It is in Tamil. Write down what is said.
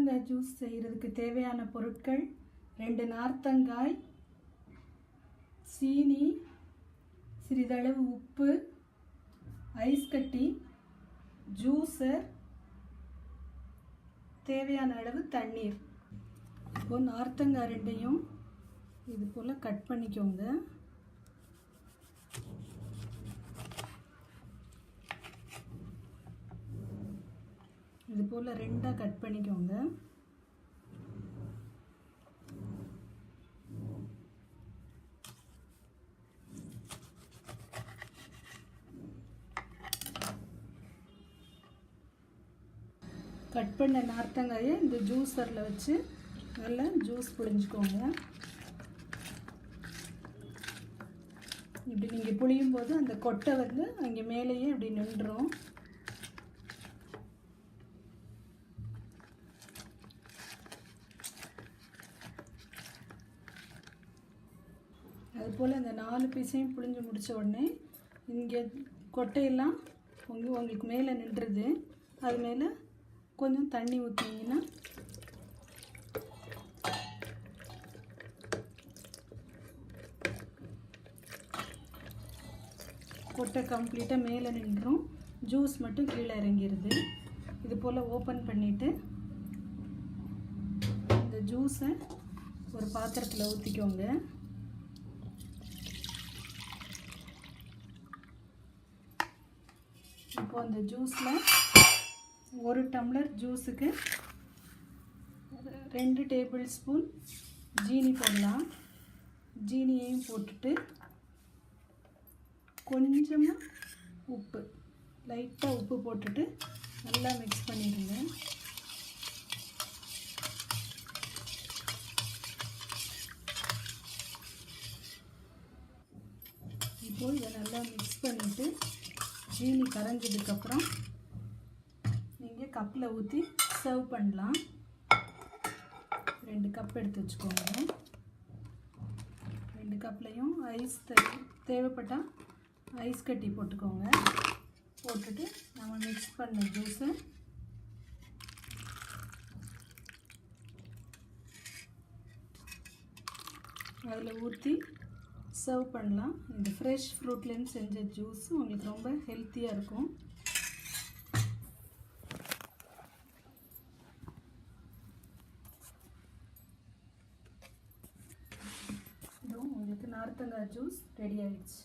நார்த்தங்காய் ஜூஸ் செய்கிறதுக்கு தேவையான பொருட்கள் 2 நார்த்தங்காய், சீனி, சிறிதளவு உப்பு, ஐஸ் கட்டி, ஜூஸர், தேவையான அளவு தண்ணீர். இப்போ நார்த்தங்காய் ரெண்டையும் இது போல் கட் பண்ணிக்கோங்க. இது போல் 2 கட் பண்ணிக்கோங்க. கட் பண்ண நார்த்தங்காயை இந்த ஜூஸரில் வச்சு நல்லா ஜூஸ் புழிஞ்சுக்கோங்க. இப்படி நீங்கள் புழியும் போது அந்த கொட்டை வந்து அங்கே மேலேயே இப்படி நின்றுடும். அதுபோல் இந்த 4 பீஸையும் புழிஞ்சு முடித்த உடனே இங்கே கொட்டையெல்லாம் உங்களுக்கு மேலே நின்றுது. அது மேலே கொஞ்சம் தண்ணி ஊற்றிங்கன்னா கொட்டை கம்ப்ளீட்டாக மேலே நின்றும், ஜூஸ் மட்டும் கீழே இறங்கிடுது. இது போல் ஓப்பன் பண்ணிவிட்டு இந்த ஜூஸை ஒரு பாத்திரத்தில் ஊற்றிக்கோங்க. இப்போ அந்த ஜூஸில் 1 டம்ளர் ஜூஸுக்கு 2 டேபிள் ஸ்பூன் ஜீனி போடலாம். ஜீனியையும் போட்டுட்டு கொஞ்சமாக உப்பு, லைட்டாக உப்பு போட்டுட்டு நல்லா மிக்ஸ் பண்ணிடுங்க. இப்போ இதை நல்லா மிக்ஸ் பண்ணிவிட்டு ஜீனி கரைஞ்சதுக்கப்புறம் நீங்கள் கப்பில் ஊற்றி சர்வ் பண்ணலாம். 2 கப் எடுத்து வச்சுக்கோங்க. 2 கப்லையும் ஐஸ் தேவைப்பட்டால் ஐஸ் கட்டி போட்டுக்கோங்க. போட்டுட்டு நம்ம மிக்ஸ் பண்ண ஜூஸை அதில் ஊற்றி சர்வ் பண்ணலாம். இந்த ஃப்ரெஷ் ஃப்ரூட்லேருந்து செஞ்ச ஜூஸ் உங்களுக்கு ரொம்ப ஹெல்த்தியாக இருக்கும். இதுவும் உங்களுக்கு நார்த்தங்காய் ஜூஸ் ரெடி ஆயிடுச்சு.